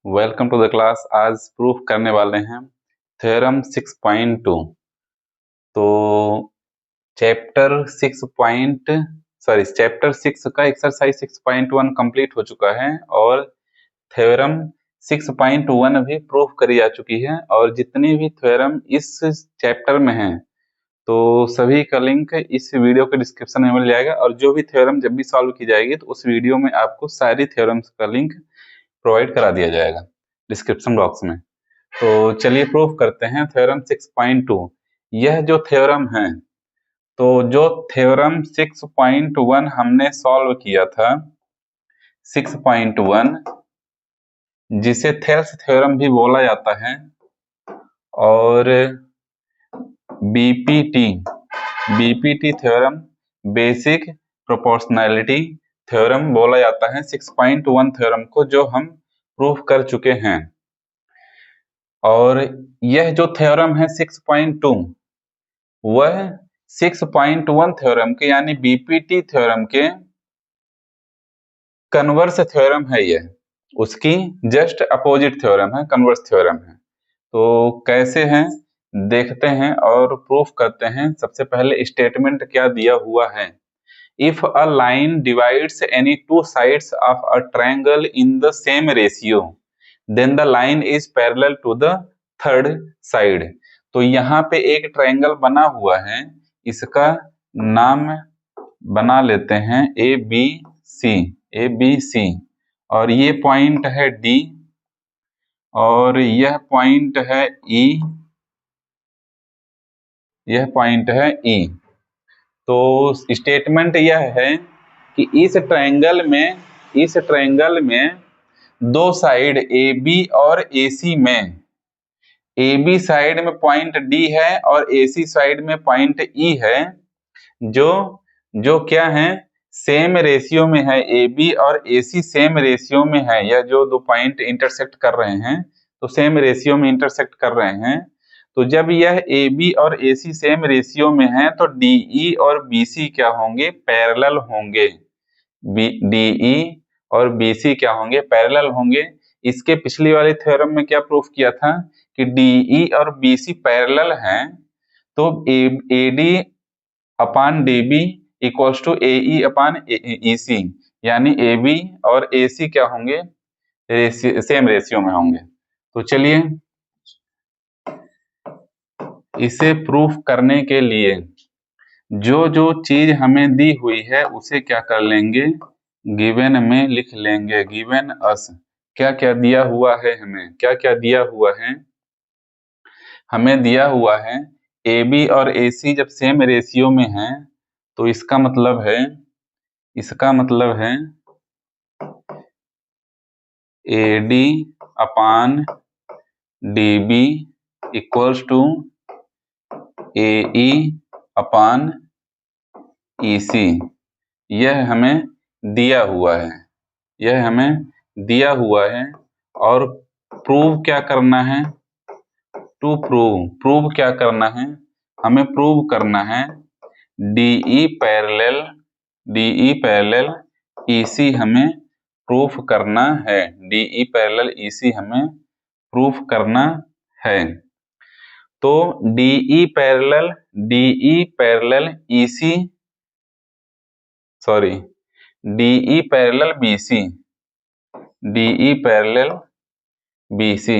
Welcome to the class. आज proof करने वाले हैं थ्योरम 6.2। तो चैप्टर 6 का एक्सरसाइज 6.1 कंप्लीट हो चुका है और थ्योरम 6.1 भी प्रूफ करी जा चुकी है। और जितनी भी थ्योरम इस चैप्टर में हैं तो सभी का लिंक इस वीडियो के डिस्क्रिप्शन में मिल जाएगा। और जो भी थ्योरम जब भी सॉल्व की जाएगी तो उस वीडियो में आपको सारी थ्योरम्स का लिंक प्रोवाइड करा दिया जाएगा डिस्क्रिप्शन बॉक्स में। तो चलिए प्रूफ करते हैं थ्योरम 6.2। यह जो थ्योरम है, तो जो थ्योरम 6.1 हमने सॉल्व किया था 6.1, जिसे थेल्स थ्योरम भी बोला जाता है, और BPT theorem, basic proportionality theorem बोला जाता है 6.1 थ्योरम को, जो हम प्रूफ कर चुके हैं। और यह जो थ्योरम है 6.2 वह 6.1 थ्योरम के यानी बीपीटी थ्योरम के कन्वर्स थ्योरम है। यह उसकी जस्ट अपोजिट थ्योरम है, कन्वर्स थ्योरम है। तो कैसे हैं देखते हैं और प्रूफ करते हैं। सबसे पहले स्टेटमेंट क्या दिया हुआ है। If a line divides any two sides of a triangle in the same ratio then the line is parallel to the third side. तो यहाँ पे एक ट्रायंगल बना हुआ है, इसका नाम बना लेते हैं ए बी सी, और ये पॉइंट है डी और यह पॉइंट है ई, यह पॉइंट है ई। तो स्टेटमेंट यह है कि इस ट्रायंगल में दो साइड ए बी और ए सी में, ए बी साइड में पॉइंट डी है और ए सी साइड में पॉइंट ई है, जो जो क्या है, सेम रेशियो में है। ए बी और ए सी सेम रेशियो में है। यह जो दो पॉइंट इंटरसेक्ट कर रहे हैं तो सेम रेशियो में इंटरसेक्ट कर रहे हैं। तो जब यह ए बी और ए सी सेम रेशियो में है तो डी ई और बी सी क्या होंगे, पैरेलल होंगे। डी ई और बी सी क्या होंगे, पैरेलल होंगे। इसके पिछली वाली थ्योरम में क्या प्रूफ किया था कि डी ई और बी सी पैरेलल हैं, तो A D upon D B equals to A E upon E C, यानी ए बी और ए सी क्या होंगे, सेम रेशियो में होंगे। तो चलिए इसे प्रूफ करने के लिए जो जो चीज हमें दी हुई है उसे क्या कर लेंगे, गिवन में लिख लेंगे। गिवन अस, क्या क्या दिया हुआ है, हमें क्या क्या दिया हुआ है। हमें दिया हुआ है ए बी और ए सी जब सेम रेशियो में है तो इसका मतलब है A D upon D B equals to A E upon E C. यह हमें दिया हुआ है, और प्रूव क्या करना है, प्रूव क्या करना है, हमें प्रूव करना है डी ई पैरेलल ई सी हमें प्रूफ करना है। डी ई पैरेलल ई सी हमें प्रूफ करना है। तो D E parallel E C, sorry, D E parallel B C,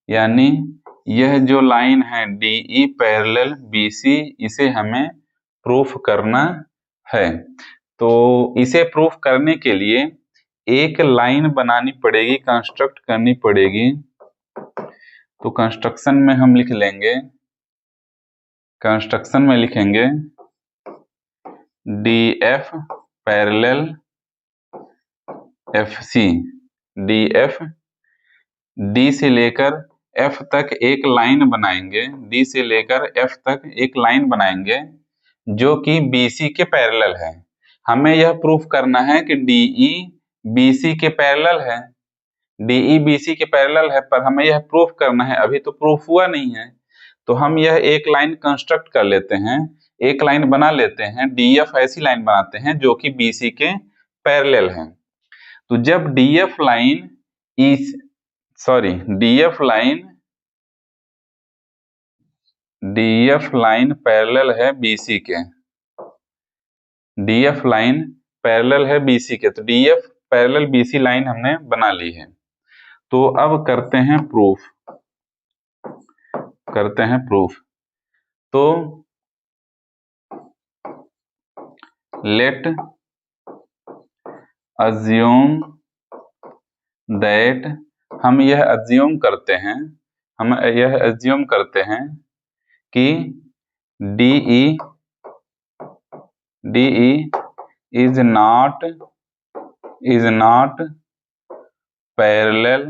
यानी यह जो लाइन है D E parallel B C, इसे हमें प्रूफ करना है। तो इसे प्रूफ करने के लिए एक लाइन बनानी पड़ेगी, कंस्ट्रक्ट करनी पड़ेगी। तो कंस्ट्रक्शन में हम लिख लेंगे, कंस्ट्रक्शन में लिखेंगे D F parallel F C. D F, D से लेकर एफ तक एक लाइन बनाएंगे, डी से लेकर एफ तक एक लाइन बनाएंगे जो कि बी सी के पैरेलल है। हमें यह प्रूफ करना है कि डी ई बी सी के पैरेलल है। डी ई बी सी के पैरेलल है, पर हमें यह प्रूफ करना है, अभी तो प्रूफ हुआ नहीं है। तो हम यह एक लाइन कंस्ट्रक्ट कर लेते हैं, एक लाइन बना लेते हैं, डी एफ ऐसी लाइन बनाते हैं जो कि बी सी के पैरेलल है। तो जब D F line sorry DF line parallel है बीसी के, डीएफ लाइन पैरेलल है बीसी के, तो डीएफ पैरेलल बीसी लाइन हमने बना ली है। तो अब करते हैं प्रूफ, तो लेट अज्यूम दैट, हम यह अज्यूम करते हैं कि DE is not parallel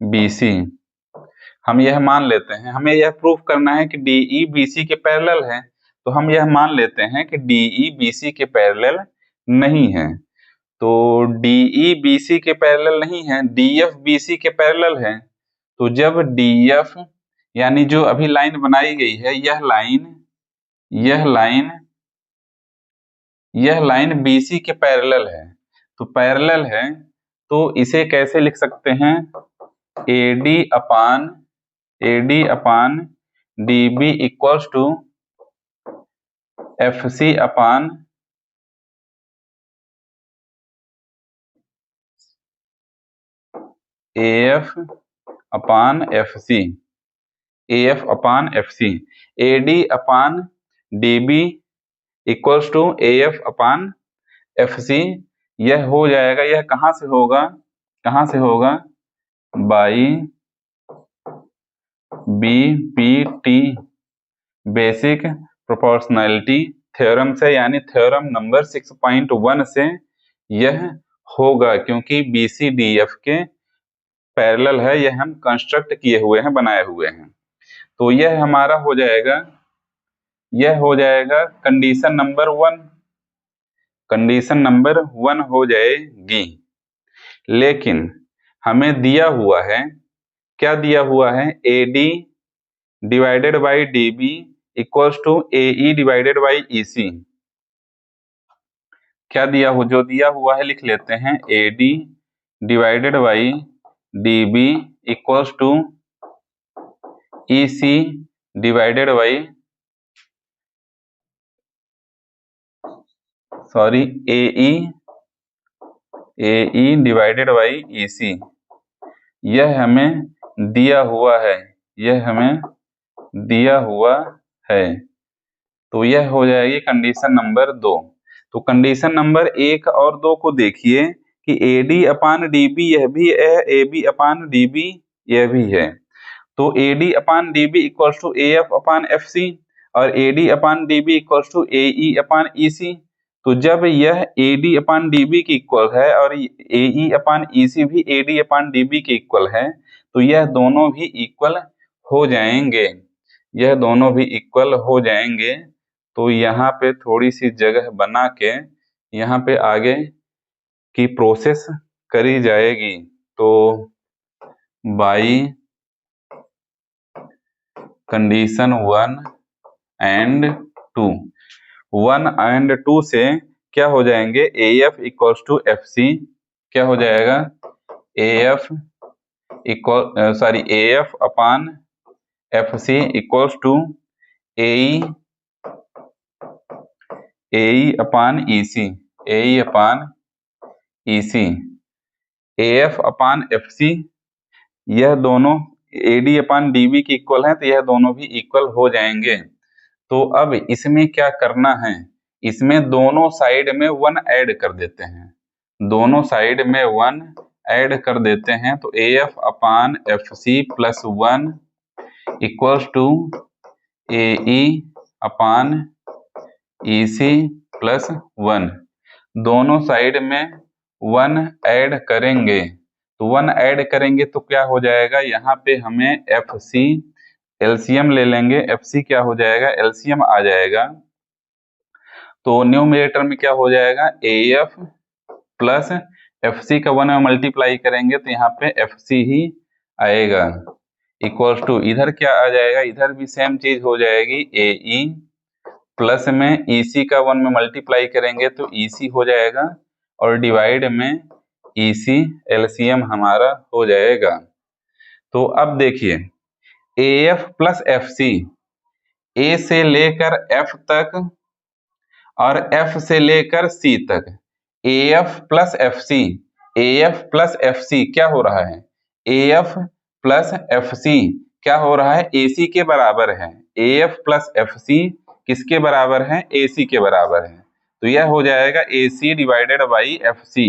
BC। हम यह मान लेते हैं, हमें यह प्रूफ करना है कि DE BC के पैरेलल है, तो हम यह मान लेते हैं कि DE BC के पैरेलल नहीं है। तो DE BC के पैरेलल नहीं है, DF BC के पैरेलल है। तो जब DF यानी जो अभी लाइन बनाई गई है, यह लाइन BC के पैरेलल है, तो पैरेलल है, तो इसे कैसे लिख सकते हैं? AD upon DB equals to FC upon AF upon FC, AD upon DB equals to AF upon FC। यह हो जाएगा, यह कहां से होगा? By BPT basic proportionality theorem से, यानी थ्योरम नंबर 6.1 से यह होगा, क्योंकि BCDF के पैरेलल है, यह हम कंस्ट्रक्ट किए हुए हैं, बनाए हुए हैं। तो यह हमारा हो जाएगा, कंडीशन नंबर 1 हो जाएगी। लेकिन हमें दिया हुआ है, क्या दिया हुआ है? AD divided by DB equals to AE divided by EC। क्या दिया हो? जो दिया हुआ है लिख लेते हैं, AD divided by DB equals to EC divided by AE divided by EC। यह हमें दिया हुआ है, तो यह हो जाएगी कंडीशन नंबर 2। तो कंडीशन नंबर 1 और 2 को देखिए कि AD अपान DB यह भी है, AB अपान DB यह भी है। तो AD upon DB equals to AF upon FC और AD upon DB equals to AE upon EC। तो जब यह AD अपान DB के इक्वल है और AE अपान EC भी AD अपान DB के इक्वल है, तो यह दोनों भी इक्वल हो जाएंगे। तो यहाँ पे थोड़ी सी जगह बना के यहाँ पे आगे की प्रोसेस करी जाएगी। तो बाई कंडीशन 1 एंड 2 से क्या हो जाएंगे? AF इक्वल्स टू FC, क्या हो जाएगा? AF upon FC equals to AE upon EC, AF upon FC, यह दोनों AD अपान DB के इक्वल हैं, तो यह दोनों भी इक्वल हो जाएंगे। तो अब इसमें क्या करना है? इसमें दोनों साइड में 1 ऐड कर देते हैं, तो AF upon FC plus 1 equals to AE upon EC plus 1। दोनों साइड में 1 ऐड करेंगे, तो 1 ऐड करेंगे तो क्या हो जाएगा? यहाँ पे हमें FC एलसीएम ले लेंगे, FC क्या हो जाएगा? एलसीएम आ जाएगा। तो न्यूमरेटर में क्या हो जाएगा? AF प्लस FC का 1 में मल्टीप्लाई करेंगे तो यहाँ पे FC ही आएगा। इक्वल्स टू, इधर क्या आ जाएगा, इधर भी सेम चीज हो जाएगी, ए ई प्लस में ईसी का 1 में मल्टीप्लाई करेंगे तो ईसी हो जाएगा, और डिवाइड में ईसी, एलसीएम हमारा हो जाएगा। तो अब देखिए A F plus F C, A से लेकर एफ तक और एफ से लेकर सी तक, A F plus F C, A F plus F C क्या हो रहा है, A F plus F C क्या हो रहा है, ए सी के बराबर है। A F plus F C किसके बराबर है, ए सी के बराबर है। तो यह हो जाएगा A C divided by F C,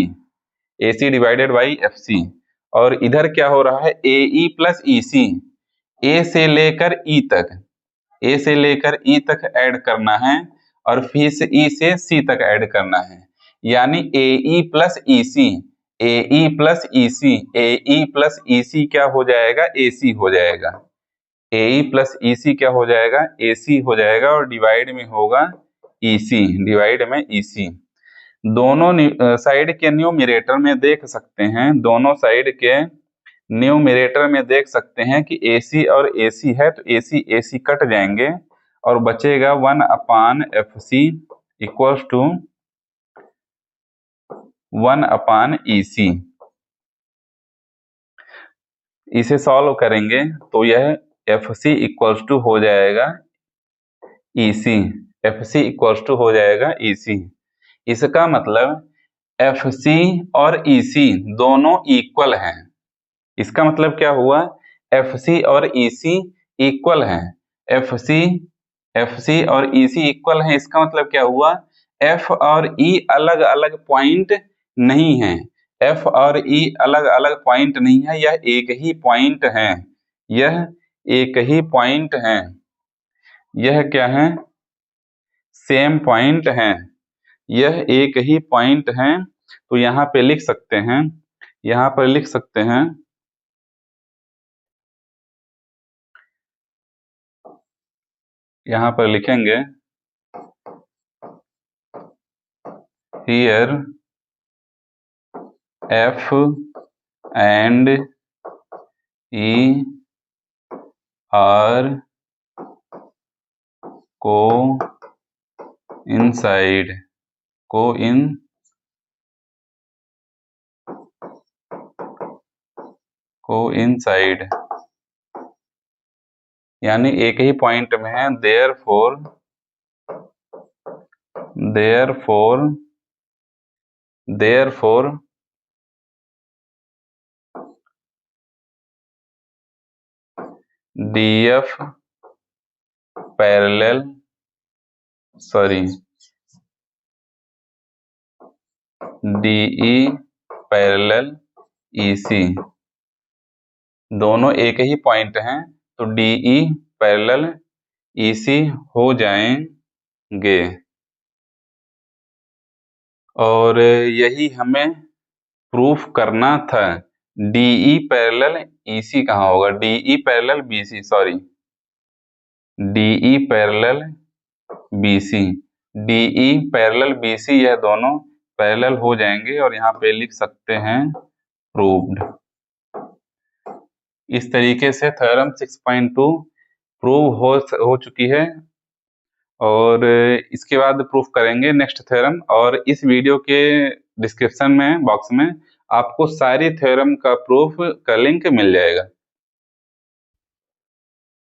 A C divided by F C. और इधर क्या हो रहा है, ए E plus E C, A से लेकर ई तक, ए से लेकर ई तक ऐड करना है और फिर से ई से सी तक ऐड करना है, यानी ए ई प्लस ई सी, ए ई प्लस ई सी, ए ई प्लस ई सी क्या हो जाएगा, ए सी हो जाएगा। ए ई प्लस ई सी क्या हो जाएगा, ए सी हो जाएगा, और डिवाइड में होगा ई सी, डिवाइड में ई सी। दोनों साइड के न्यूमरेटर में देख सकते हैं, दोनों साइड के न्यूमरेटर में देख सकते हैं कि AC और AC है, तो AC कट जाएंगे और बचेगा 1 upon F C equals to 1 upon E सी। इसे सॉल्व करेंगे तो यह एफ सी इक्वल्स टू हो जाएगा ई सी, एफ सी इक्वल्स टू हो जाएगा ई सी। इसका मतलब एफ सी और ई सी दोनों इक्वल हैं। इसका मतलब क्या हुआ, एफ सी और ई सी इक्वल हैं, एफ सी और ई सी इक्वल हैं। इसका मतलब क्या हुआ, एफ और ई अलग अलग पॉइंट नहीं है, एफ और ई अलग अलग पॉइंट नहीं है, यह एक ही पॉइंट है, यह एक ही पॉइंट है, यह क्या है, सेम पॉइंट है, यह एक ही पॉइंट है। तो यहाँ पे लिख सकते हैं, यहाँ पर लिख सकते हैं, यहाँ पर लिखेंगे here F and E are coincide, coincide यानी एक ही पॉइंट में है, therefore DF parallel DE parallel EC, दोनों एक ही पॉइंट हैं, तो DE पैरेलल EC हो जाएंगे। और यही हमें प्रूफ करना था। DE पैरेलल EC कहाँ होगा, DE parallel BC, DE parallel BC, DE parallel BC, यह दोनों पैरेलल हो जाएंगे और यहाँ पे लिख सकते हैं प्रूव्ड। इस तरीके से थ्योरम 6.2 प्रूव हो चुकी है, और इसके बाद प्रूफ करेंगे नेक्स्ट थ्योरम। और इस वीडियो के डिस्क्रिप्शन में बॉक्स में आपको सारी थ्योरम का प्रूफ का लिंक मिल जाएगा।